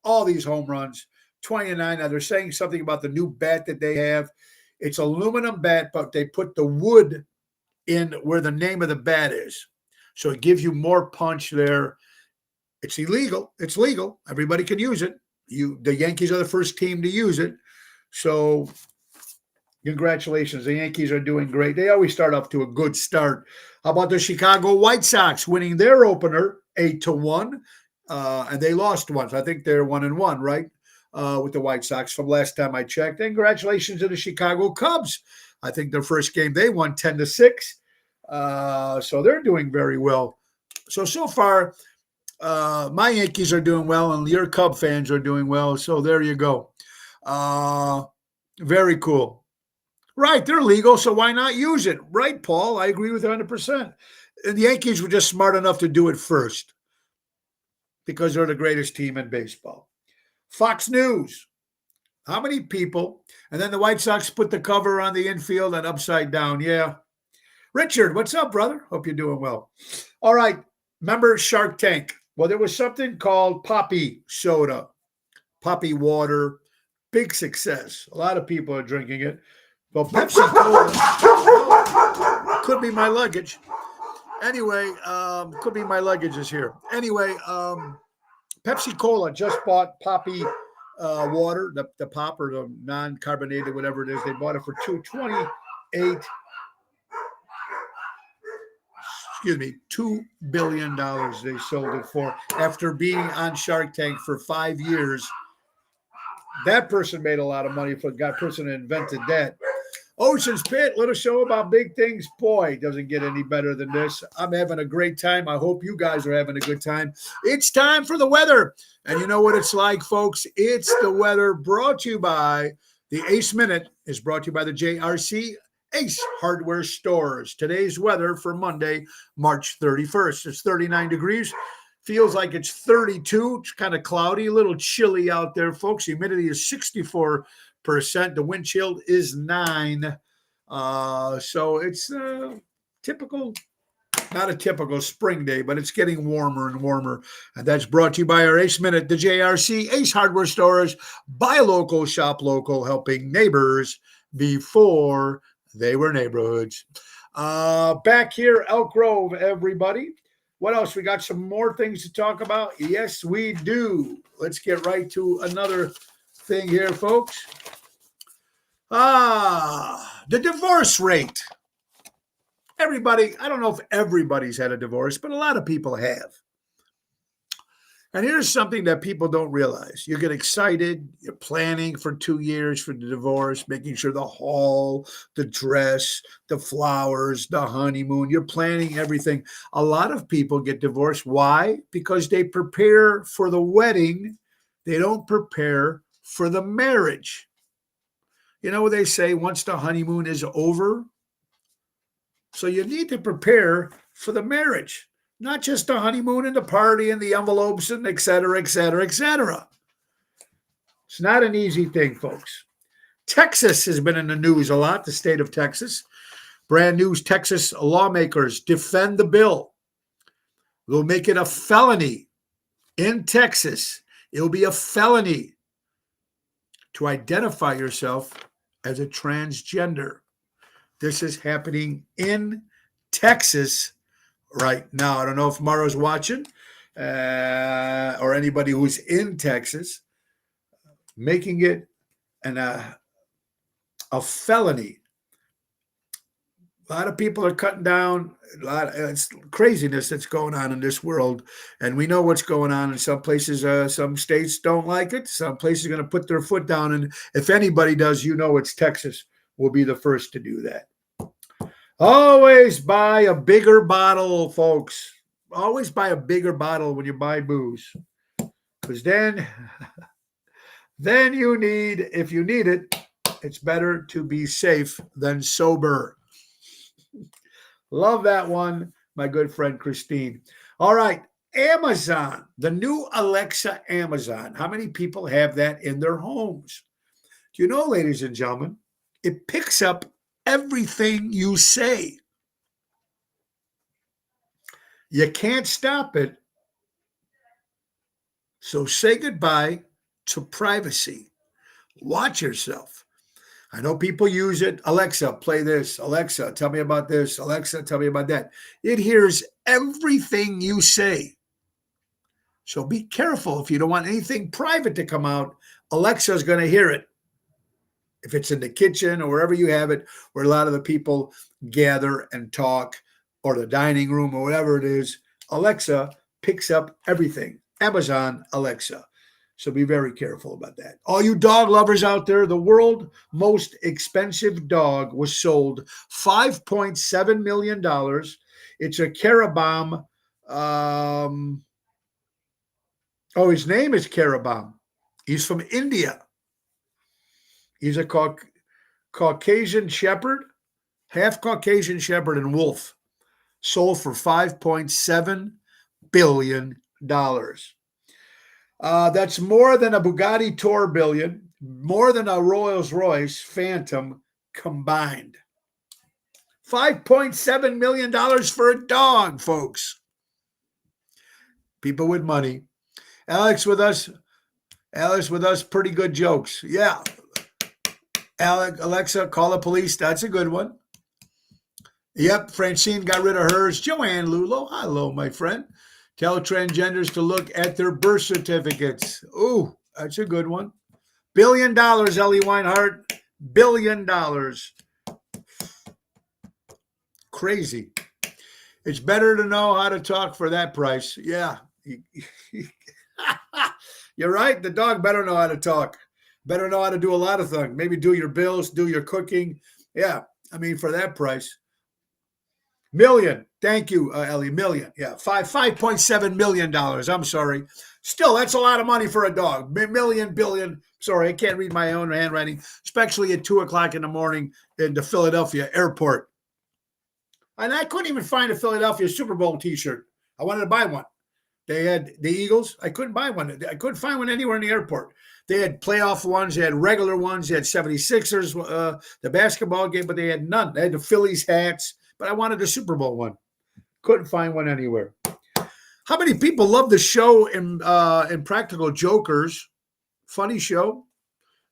All these home runs, 29. Now they're saying something about the new bat that they have. It's aluminum bat, but they put the wood in where the name of the bat is. So it gives you more punch there. It's illegal. It's legal. Everybody can use it. The Yankees are the first team to use it. So congratulations. The Yankees are doing great. They always start off to a good start. How about the Chicago White Sox winning their opener 8-1? And they lost once. I think they're 1-1, right? With the White Sox from last time I checked. And congratulations to the Chicago Cubs. I think their first game, they won 10-6. So they're doing very well. So far, my Yankees are doing well, and your Cub fans are doing well. So there you go. Very cool. Right, they're legal, so why not use it? Right, Paul? I agree with 100%. And the Yankees were just smart enough to do it first because they're the greatest team in baseball. Fox News. How many people? And then the White Sox put the cover on the infield and upside down. Yeah. Richard, what's up, brother? Hope you're doing well. All right. Remember Shark Tank? Well, there was something called Poppy soda, Poppy water. Big success. A lot of people are drinking it. Well, Pepsi Cola could be my luggage. Anyway, could be my luggage is here. Anyway, Pepsi Cola just bought Poppy water, the pop or the non-carbonated, whatever it is. They bought it for $2 billion they sold it for after being on Shark Tank for 5 years. That person made a lot of money for that person that invented that. Ocean's Pit, little show about big things. Boy, it doesn't get any better than this. I'm having a great time. I hope you guys are having a good time. It's time for the weather. And you know what it's like, folks? It's the weather brought to you by the Ace Minute is brought to you by the JRC Ace Hardware Stores. Today's weather for Monday, March 31st. It's 39 degrees. Feels like it's 32. It's kind of cloudy, a little chilly out there, folks. Humidity is 64%. The wind chill is 9. So it's typical, not a typical spring day, but it's getting warmer and warmer. And that's brought to you by our Ace Minute, the JRC Ace Hardware Stores. Buy local, shop local, helping neighbors before they were neighborhoods. Back here, Elk Grove, everybody. What else? We got some more things to talk about. Yes, we do. Let's get right to another thing here, folks. The divorce rate. Everybody, I don't know if everybody's had a divorce, but a lot of people have. And here's something that people don't realize. You get excited. You're planning for 2 years for the divorce, making sure the hall, the dress, the flowers, the honeymoon. You're planning everything. A lot of people get divorced. Why? Because they prepare for the wedding. They don't prepare for the marriage. You know what they say, once the honeymoon is over? So you need to prepare for the marriage. Not just the honeymoon and the party and the envelopes and et cetera, et cetera, et cetera. It's not an easy thing, folks. Texas has been in the news a lot, the state of Texas. Brand new Texas lawmakers defend the bill. They'll make it a felony in Texas. It'll be a felony to identify yourself as a transgender. This is happening in Texas right now. I don't know if Mara's watching or anybody who's in Texas, making it a felony. A lot of people are cutting down. It's craziness that's going on in this world. And we know what's going on in some places. Some states don't like it. Some places are going to put their foot down. And if anybody does, you know it's Texas will be the first to do that. Always buy a bigger bottle, folks. Always buy a bigger bottle when you buy booze. Because then you need, if you need it, it's better to be safe than sober. Love that one, my good friend Christine. All right, Amazon, the new Alexa Amazon. How many people have that in their homes? Do you know, ladies and gentlemen, it picks up everything you say. You can't stop it. So say goodbye to privacy. Watch yourself. I know people use it. Alexa, play this. Alexa, tell me about this. Alexa, tell me about that. It hears everything you say. So be careful. If you don't want anything private to come out, Alexa is going to hear it. If it's in the kitchen or wherever you have it, where a lot of the people gather and talk, or the dining room or whatever it is, Alexa picks up everything. Amazon Alexa. So be very careful about that. All you dog lovers out there, the world's most expensive dog was sold $5.7 million. It's a Carabam. His name is Carabam. He's from India. He's a Caucasian Shepherd, half Caucasian Shepherd and Wolf. Sold for $5.7 billion. That's more than a Bugatti Tourbillon, more than a Rolls-Royce Phantom combined. $5.7 million for a dog, folks. People with money. Alex with us, pretty good jokes. Yeah. Alexa, call the police. That's a good one. Yep, Francine got rid of hers. Joanne Lulo, hello, my friend. Tell transgenders to look at their birth certificates. Ooh, that's a good one. $1 billion, Ellie Weinhardt. $1 billion. Crazy. It's better to know how to talk for that price. Yeah. You're right. The dog better know how to talk. Better know how to do a lot of things. Maybe do your bills, do your cooking. Yeah. I mean, for that price. Million. Thank you, Ellie. Million. Yeah. $5.7 million. I'm sorry. Still, that's a lot of money for a dog. Million, billion. Sorry, I can't read my own handwriting, especially at 2:00 in the morning in the Philadelphia airport. And I couldn't even find a Philadelphia Super Bowl t-shirt. I wanted to buy one. They had the Eagles. I couldn't buy one. I couldn't find one anywhere in the airport. They had playoff ones. They had regular ones. They had 76ers, the basketball game, but they had none. They had the Phillies hats, but I wanted the Super Bowl one. Couldn't find one anywhere. How many people love the show in Practical Jokers? Funny show.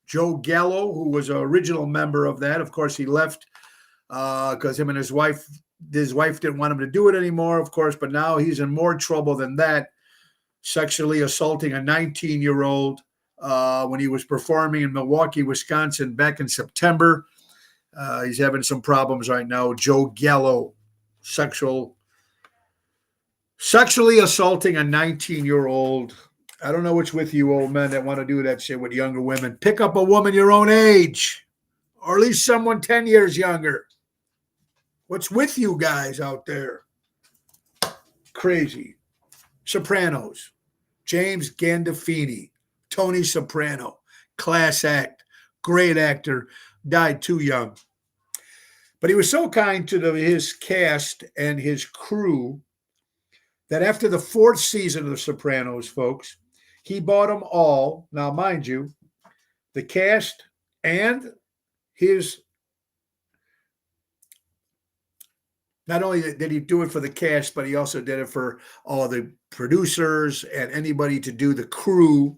Joe Gallo, who was an original member of that. Of course, he left because him and his wife didn't want him to do it anymore, of course, but now he's in more trouble than that, sexually assaulting a 19-year-old when he was performing in Milwaukee, Wisconsin back in September. He's having some problems right now. Joe Gallo, sexually assaulting a 19-year-old. I don't know what's with you old men that want to do that shit with younger women. Pick up a woman your own age, or at least someone 10 years younger. What's with you guys out there? Crazy. Sopranos. James Gandolfini. Tony Soprano. Class act. Great actor. Died too young. But he was so kind to his cast and his crew that after the 4th season of The Sopranos, folks, he bought them all. Now, mind you, the cast and his. Not only did he do it for the cast, but he also did it for all the producers and anybody to do the crew.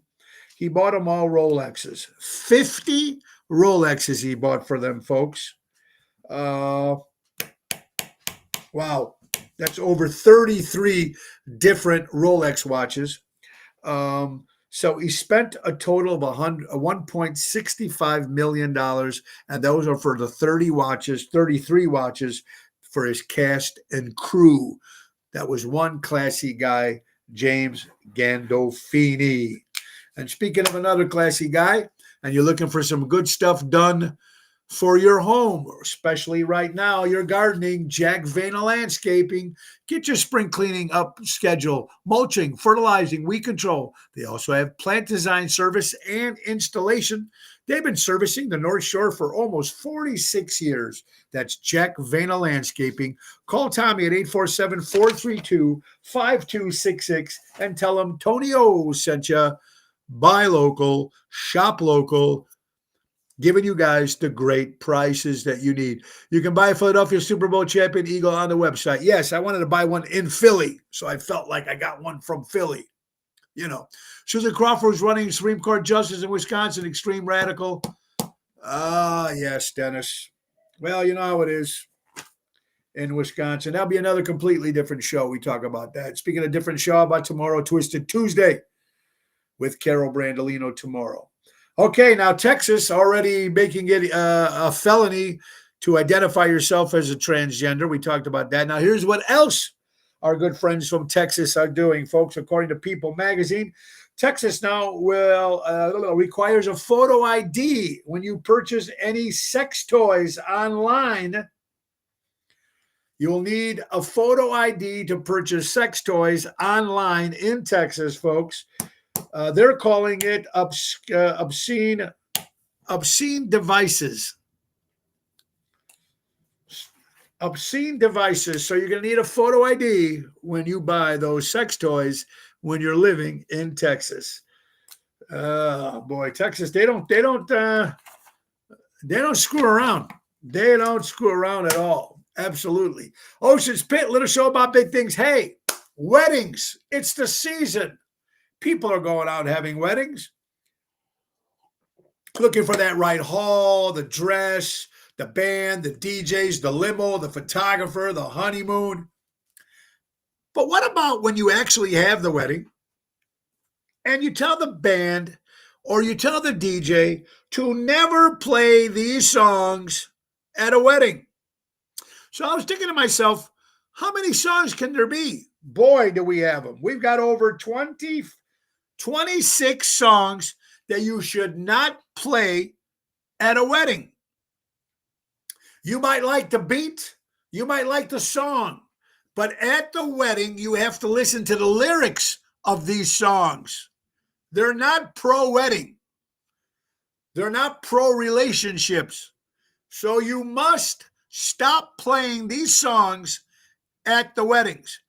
He bought them all Rolexes. 50 Rolexes he bought for them, folks. Wow. That's over 33 different Rolex watches. So he spent a total of $1.65 million, and those are for the 33 watches for his cast and crew. That was one classy guy, James Gandolfini. And speaking of another classy guy, and you're looking for some good stuff done for your home, especially right now, you're gardening, Jack Vayner Landscaping. Get your spring cleaning up schedule, mulching, fertilizing, weed control. They also have plant design service and installation. They've been servicing the North Shore for almost 46 years. That's Jack Vayner Landscaping. Call Tommy at 847-432-5266 and tell him Tony O sent you. Buy local, shop local, giving you guys the great prices that you need. You can buy a Philadelphia Super Bowl champion eagle on the website. Yes, I wanted to buy one in Philly, so I felt like I got one from Philly. You know, Susan Crawford was running Supreme Court Justice in Wisconsin, extreme radical. Yes, Dennis. Well, you know how it is in Wisconsin. That'll be another completely different show. We talk about that. Speaking of different show, about tomorrow, Twisted Tuesday with Carol Brandolino tomorrow. Okay, now Texas already making it a felony to identify yourself as a transgender. We talked about that. Now, here's what else our good friends from Texas are doing, folks. According to People magazine, Texas now will requires a photo ID when you purchase any sex toys online. You'll need a photo ID to purchase sex toys online in Texas, folks. They're calling it obscene devices. Obscene devices. So you're going to need a photo ID when you buy those sex toys when you're living in Texas. Boy, Texas, they don't screw around. They don't screw around at all. Absolutely. Ocean's Pit, little show about big things. Hey, weddings. It's the season. People are going out having weddings. looking for that right hall, the dress, the band, the DJs, the limo, the photographer, the honeymoon. But what about when you actually have the wedding and you tell the band or you tell the DJ to never play these songs at a wedding? So I was thinking to myself, how many songs can there be? Boy, do we have them. We've got over 26 songs that you should not play at a wedding. You might like the beat, you might like the song, but at the wedding, you have to listen to the lyrics of these songs. They're not pro-wedding. They're not pro-relationships. So you must stop playing these songs at the weddings.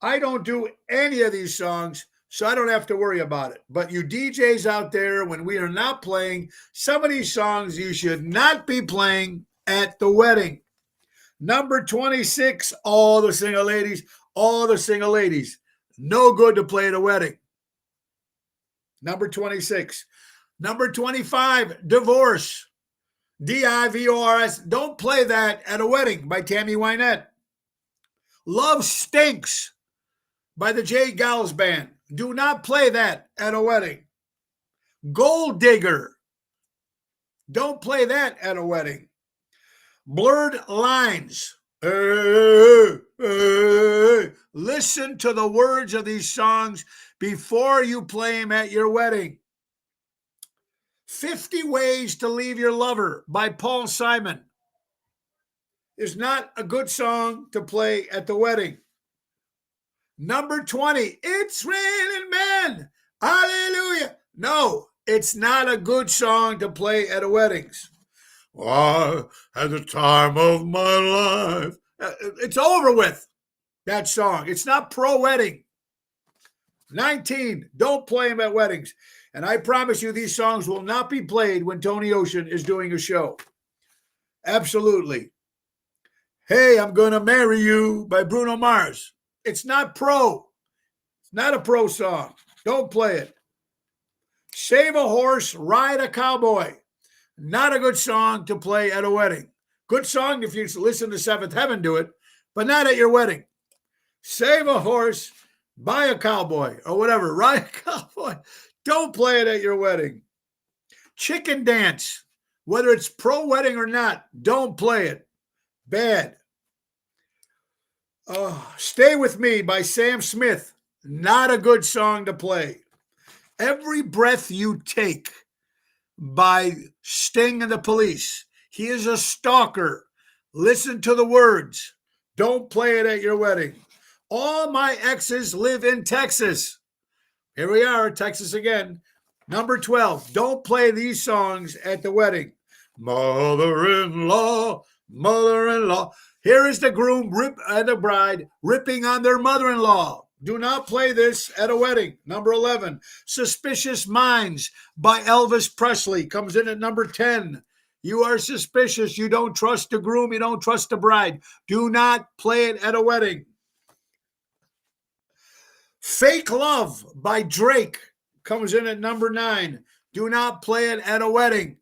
I don't do any of these songs, so I don't have to worry about it. But you DJs out there, when we are not playing some of these songs, you should not be playing at the wedding. Number 26, all the single ladies. No good to play at a wedding. Number 26. Number 25, Divorce. Divors. Don't play that at a wedding by Tammy Wynette. Love Stinks by the J. Gals Band. Do not play that at a wedding. Gold Digger. Don't play that at a wedding. Blurred Lines. Listen to the words of these songs before you play them at your wedding. 50 Ways to Leave Your Lover by Paul Simon is not a good song to play at the wedding. Number 20, It's Raining Men. Hallelujah. No, it's not a good song to play at a weddings. Oh, at the time of my life. It's over with, that song. It's not pro-wedding. 19, don't play them at weddings. And I promise you these songs will not be played when Tony Ocean is doing a show. Absolutely. Hey, I'm Gonna Marry You by Bruno Mars. It's not pro. It's not a pro song. Don't play it. Save a Horse, Ride a Cowboy. Not a good song to play at a wedding. Good song if you listen to Seventh Heaven do it, but not at your wedding. Save a Horse, Buy a Cowboy, or whatever. Ride a Cowboy. Don't play it at your wedding. Chicken Dance, whether it's pro-wedding or not, don't play it. Bad. Stay With Me by Sam Smith. Not a good song to play. Every Breath You Take by Sting and the Police. He is a stalker. Listen to the words. Don't play it at your wedding. All My Exes Live in Texas. Here we are, Texas again. Number 12. Don't play these songs at the wedding. Mother-in-law. Here is the groom and the bride ripping on their mother-in-law. Do not play this at a wedding. Number 11, Suspicious Minds by Elvis Presley comes in at number 10. You are suspicious. You don't trust the groom. You don't trust the bride. Do not play it at a wedding. Fake Love by Drake comes in at number 9. Do not play it at a wedding.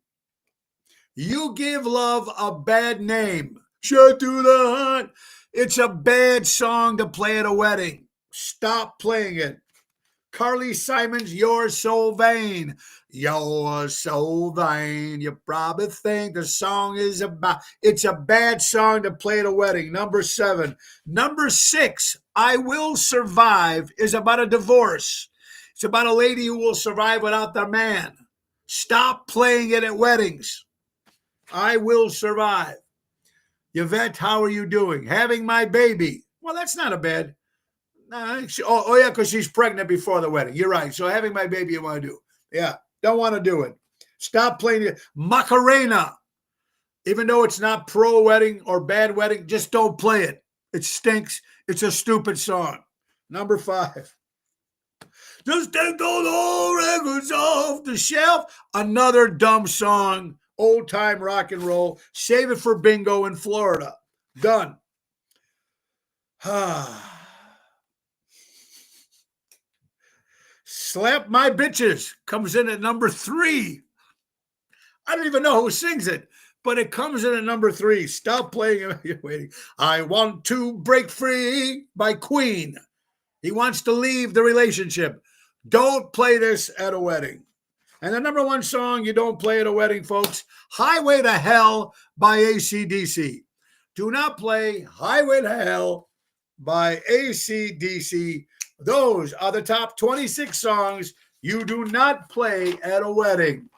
You Give Love a Bad Name. Shut to the heart. It's a bad song to play at a wedding. Stop playing it. Carly Simon's You're So Vain. You're so vain. You probably think the song is about. It's a bad song to play at a wedding. Number 7. Number 6, I Will Survive is about a divorce. It's about a lady who will survive without their man. Stop playing it at weddings. I Will Survive. Yvette, how are you doing? Having my baby. Well, that's not a bad. Yeah, because she's pregnant before the wedding. You're right. So having my baby, you want to do. Yeah, don't want to do it. Stop playing it. Macarena. Even though it's not pro-wedding or bad wedding, just don't play it. It stinks. It's a stupid song. Number 5. Just take those old records off the shelf. Another dumb song. Old-time rock and roll. Save it for bingo in Florida. Done. Slap My Bitches comes in at number 3. I don't even know who sings it, but it comes in at number 3. Stop playing. You're waiting. I Want to Break Free by Queen. He wants to leave the relationship. Don't play this at a wedding. And the number 1 song you don't play at a wedding, folks, Highway to Hell by AC/DC. Do not play Highway to Hell by AC/DC. Those are the top 26 songs you do not play at a wedding.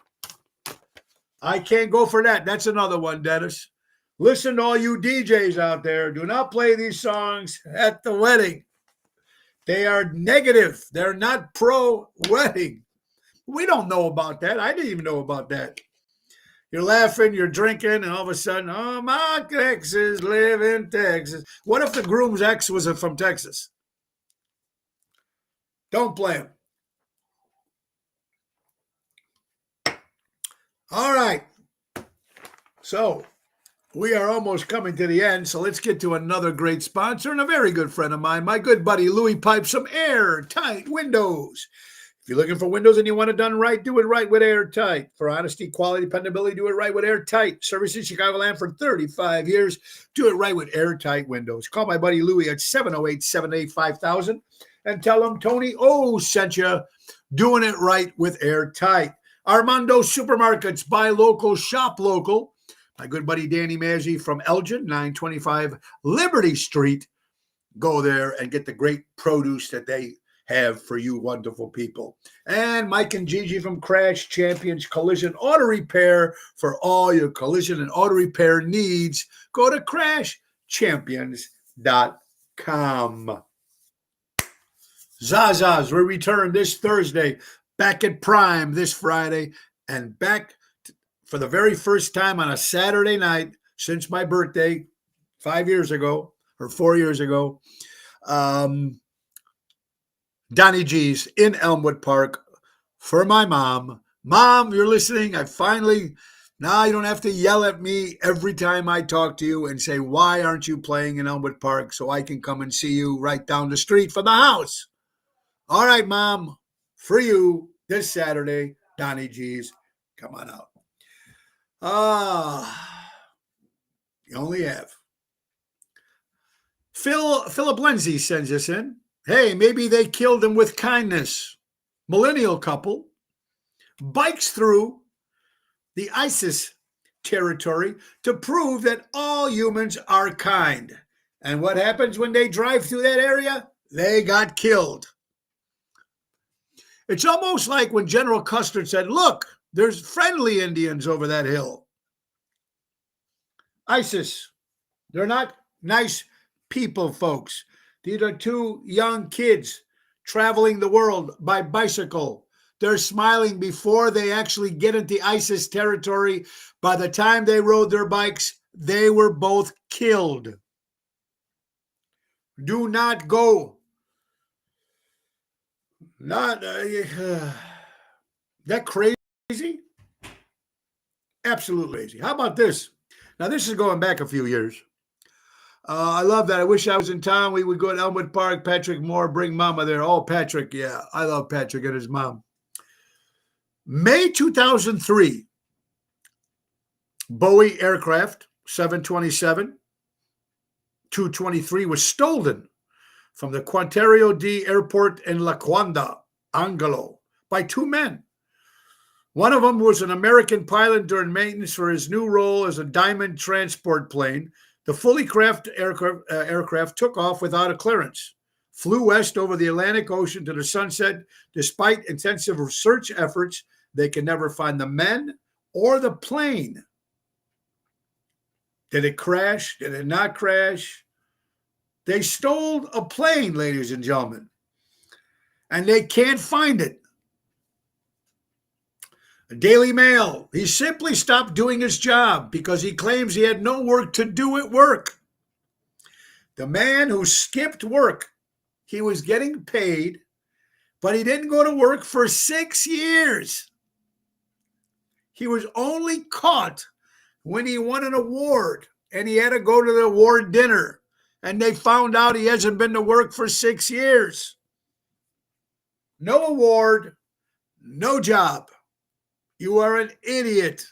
I can't go for that. That's another one, Dennis. Listen to all you DJs out there. Do not play these songs at the wedding. They are negative. They're not pro-wedding. We don't know about that. I didn't even know about that. You're laughing, you're drinking, and all of a sudden, oh, my exes live in Texas. What if the groom's ex was from Texas? Don't play him. All right. So we are almost coming to the end. So let's get to another great sponsor and a very good friend of mine, my good buddy Louis Pipes, some Airtight Windows. If you're looking for windows and you want it done right, do it right with Airtight. For honesty, quality, dependability, do it right with Airtight. Servicing Chicagoland for 35 years. Do it right with Airtight Windows. Call my buddy Louis at 708-785-5000 and tell him Tony O sent you. Doing it right with Airtight. Armando Supermarkets, buy local, shop local. My good buddy Danny Mazzi from Elgin, 925 Liberty Street. Go there and get the great produce that they have for you wonderful people. And Mike and Gigi from Crash Champions Collision Auto Repair for all your collision and auto repair needs. Go to crashchampions.com. Zaza's will return this Thursday, back at Prime this Friday, and back for the very first time on a Saturday night since my birthday 5 years ago or 4 years ago. Donnie G's in Elmwood Park for my mom. Mom, you're listening. Now you don't have to yell at me every time I talk to you and say, why aren't you playing in Elmwood Park so I can come and see you right down the street from the house? All right, Mom, for you this Saturday, Donnie G's. Come on out. You only have. Philip Lindsay sends us in. Hey, maybe they killed him with kindness. Millennial couple bikes through the ISIS territory to prove that all humans are kind. And what happens when they drive through that area? They got killed. It's almost like when General Custer said, look, there's friendly Indians over that hill. ISIS, they're not nice people, folks. These are 2 young kids traveling the world by bicycle. They're smiling before they actually get into ISIS territory. By the time they rode their bikes, they were both killed. Do not go. That crazy? Absolutely crazy. How about this? Now, this is going back a few years. I love that. I wish I was in town. We would go to Elmwood Park. Patrick Moore, bring Mama there. Oh, Patrick, yeah. I love Patrick and his mom. May 2003, Boeing aircraft 727-223 was stolen from the Quantario D Airport in Laquanda, Angolo, by 2 men. One of them was an American pilot during maintenance for his new role as a Diamond transport plane. The fully crafted aircraft took off without a clearance, flew west over the Atlantic Ocean to the sunset. Despite intensive research efforts, they can never find the men or the plane. Did it crash? Did it not crash? They stole a plane, ladies and gentlemen, and they can't find it. Daily Mail, he simply stopped doing his job because he claims he had no work to do at work. The man who skipped work, he was getting paid, but he didn't go to work for 6 years. He was only caught when he won an award and he had to go to the award dinner, and they found out he hasn't been to work for 6 years. No award, no job. You are an idiot.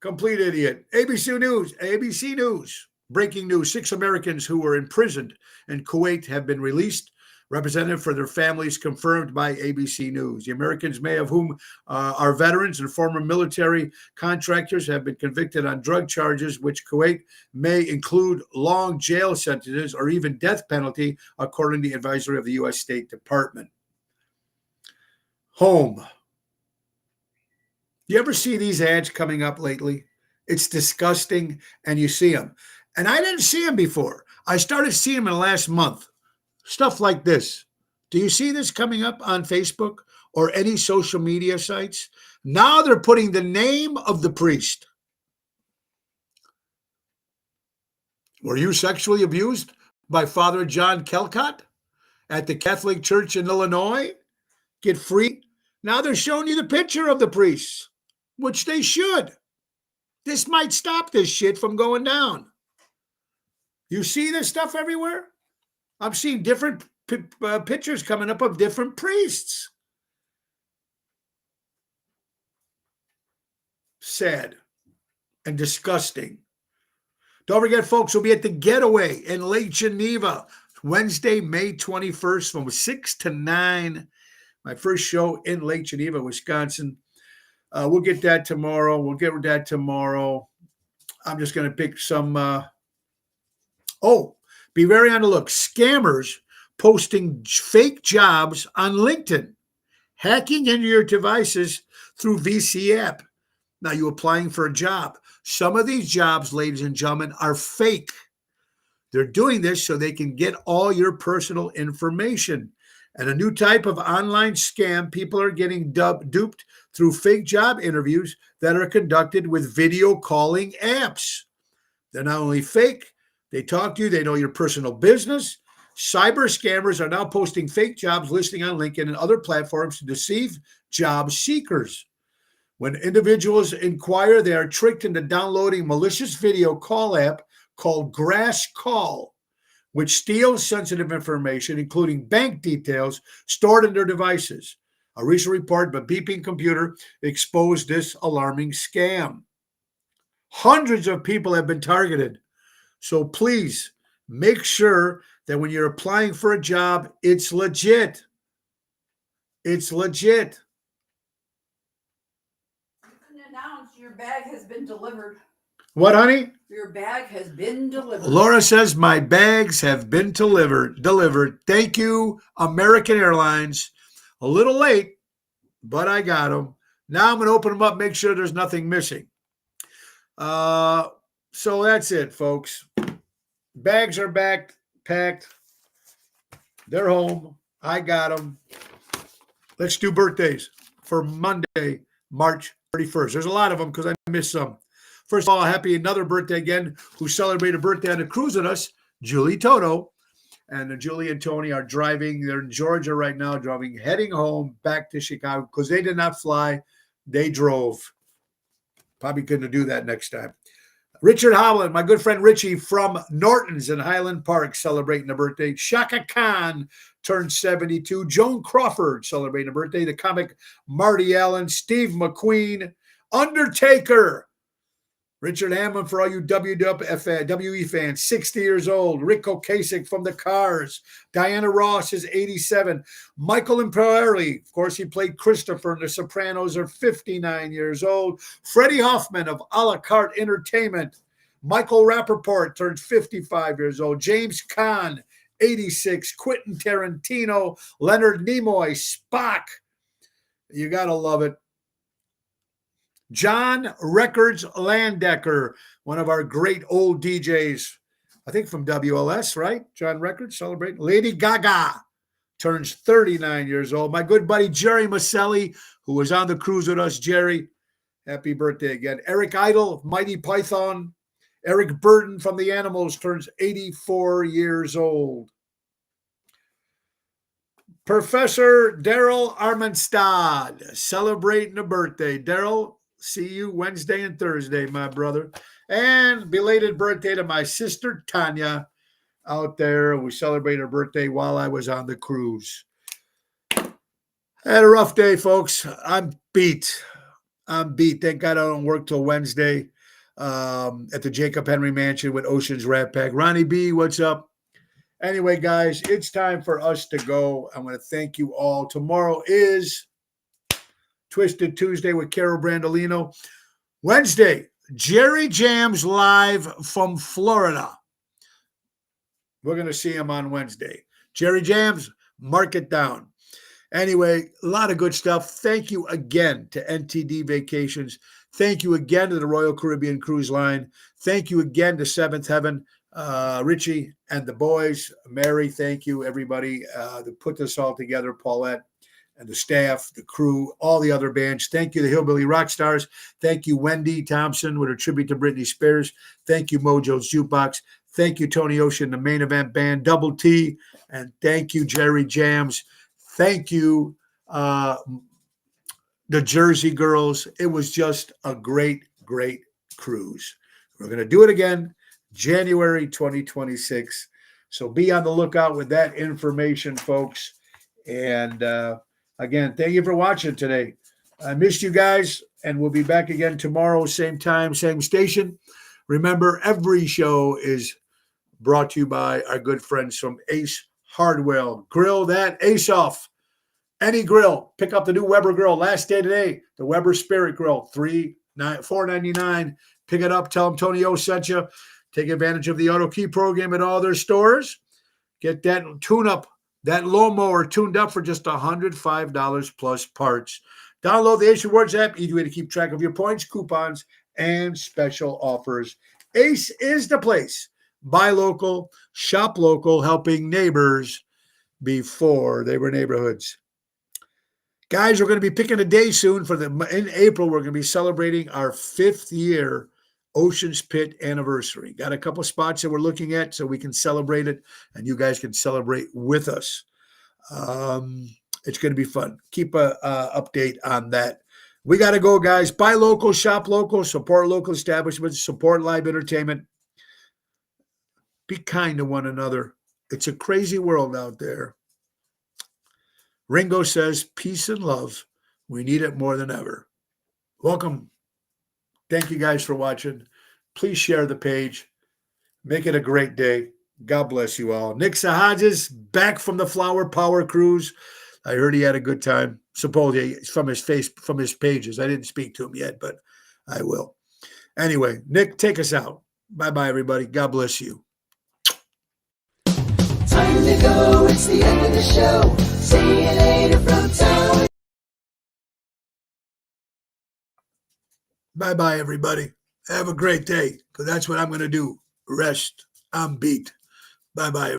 Complete idiot. ABC News. ABC News. Breaking news. 6 Americans who were imprisoned in Kuwait have been released. Representative for their families confirmed by ABC News. The Americans, many of whom are veterans and former military contractors, have been convicted on drug charges, which Kuwait may include long jail sentences or even death penalty, according to the advisory of the U.S. State Department. Home. You ever see these ads coming up lately? It's disgusting, and you see them. And I didn't see them before. I started seeing them in the last month. Stuff like this. Do you see this coming up on Facebook or any social media sites? Now they're putting the name of the priest. Were you sexually abused by Father John Kelcott at the Catholic Church in Illinois? Get free. Now they're showing you the picture of the priests, which they should. This might stop this shit from going down. You see this stuff everywhere? I'm seeing different pictures coming up of different priests. Sad and disgusting. Don't forget, folks, we'll be at the Getaway in Lake Geneva, Wednesday, May 21st from 6 to 9. My first show in Lake Geneva, Wisconsin. We'll get that tomorrow. I'm just going to pick some. Be very on the look. Scammers posting fake jobs on LinkedIn, hacking into your devices through VC app. Now you're applying for a job. Some of these jobs, ladies and gentlemen, are fake. They're doing this so they can get all your personal information. And a new type of online scam, people are getting duped through fake job interviews that are conducted with video calling apps. They're not only fake, they talk to you, they know your personal business. Cyber scammers are now posting fake jobs listing on LinkedIn and other platforms to deceive job seekers. When individuals inquire, they are tricked into downloading malicious video call app called Grass Call, which steals sensitive information, including bank details stored in their devices. A recent report by Beeping Computer exposed this alarming scam. Hundreds of people have been targeted. So please make sure that when you're applying for a job, it's legit. It's legit.
You can announce your bag has been delivered.
What, honey?
Your bag has been delivered.
Laura says my bags have been delivered. Thank you, American Airlines. A little late, but I got them. Now I'm going to open them up, make sure there's nothing missing. So that's it, folks. Bags are back, packed. They're home. I got them. Let's do birthdays for Monday, March 31st. There's a lot of them because I missed some. First of all, happy another birthday again, who celebrated a birthday on a cruise with us, Julie Toto. And Julie and Tony are driving. They're in Georgia right now, heading home back to Chicago because they did not fly. They drove. Probably couldn't do that next time. Richard Howland, my good friend Richie from Norton's in Highland Park, celebrating a birthday. Shaka Khan turned 72. Joan Crawford celebrating a birthday. The comic Marty Allen, Steve McQueen, Undertaker. Richard Hammond, for all you WWE fans, 60 years old. Rick Ocasek from the Cars. Diana Ross is 87. Michael Imperioli, of course, he played Christopher in The Sopranos, are 59 years old. Freddie Hoffman of A La Carte Entertainment. Michael Rappaport turns 55 years old. James Caan, 86. Quentin Tarantino. Leonard Nimoy, Spock. You got to love it. John Records Landecker, one of our great old DJs, I think from WLS, right? John Records celebrating. Lady Gaga turns 39 years old. My good buddy Jerry Maselli, who was on the cruise with us. Jerry, happy birthday again. Eric Idle of Mighty Python. Eric Burden from The Animals turns 84 years old. Professor Daryl Armenstad celebrating a birthday. Daryl, see you Wednesday and Thursday, my brother. And belated birthday to my sister, Tanya, out there. We celebrated her birthday while I was on the cruise. I had a rough day, folks. I'm beat. Thank God I don't work till Wednesday. at the Jacob Henry Mansion with Ocean's Rat Pack. Ronnie B, what's up? Anyway, guys, it's time for us to go. I want to thank you all. Tomorrow is Twisted Tuesday with Carol Brandolino. Wednesday, Jerry Jams live from Florida. We're going to see him on Wednesday. Jerry Jams, mark it down. Anyway, a lot of good stuff. Thank you again to NTD Vacations. Thank you again to the Royal Caribbean Cruise Line. Thank you again to Seventh Heaven, Richie and the boys. Mary, thank you, everybody that put this all together, Paulette and the staff, the crew, all the other bands. Thank you, the Hillbilly Rock Stars. Thank you, Wendy Thompson, with a tribute to Britney Spears. Thank you, Mojo's Jukebox. Thank you, Tony Ocean, the Main Event Band, Double T. And thank you, Jerry Jams. Thank you, the Jersey Girls. It was just a great, great cruise. We're going to do it again, January 2026. So be on the lookout with that information, folks. And again, thank you for watching today. I missed you guys, and we'll be back again tomorrow, same time, same station. Remember, every show is brought to you by our good friends from Ace Hardware. Grill that Ace off. Any grill. Pick up the new Weber grill. Last day today, the Weber Spirit Grill, $4.99. Pick it up. Tell them Tony O sent you. Take advantage of the Auto Key program at all their stores. Get that tune-up, that lawnmower tuned up for just $105 plus parts. Download the Ace Rewards app. Easy way to keep track of your points, coupons, and special offers. Ace is the place. Buy local, shop local, helping neighbors before they were neighborhoods. Guys, we're going to be picking a day soon in April. We're going to be celebrating our 5th year Ocean's Pit anniversary. Got a couple spots that we're looking at so we can celebrate it, and you guys can celebrate with us. It's going to be fun. Keep a update on that. We got to go, guys. Buy local, shop local, support local establishments, support live entertainment. Be kind to one another. It's a crazy world out there. Ringo says, peace and love. We need it more than ever. Welcome. Thank you guys for watching. Please share the page. Make it a great day. God bless you all. Nick Sahajas back from the Flower Power Cruise. I heard he had a good time. Supposedly from his pages. I didn't speak to him yet, but I will. Anyway, Nick, take us out. Bye-bye, everybody. God bless you.
Time to go, it's the end of the show. See you later from town.
Bye-bye, everybody. Have a great day, because that's what I'm going to do. Rest. I'm beat. Bye-bye.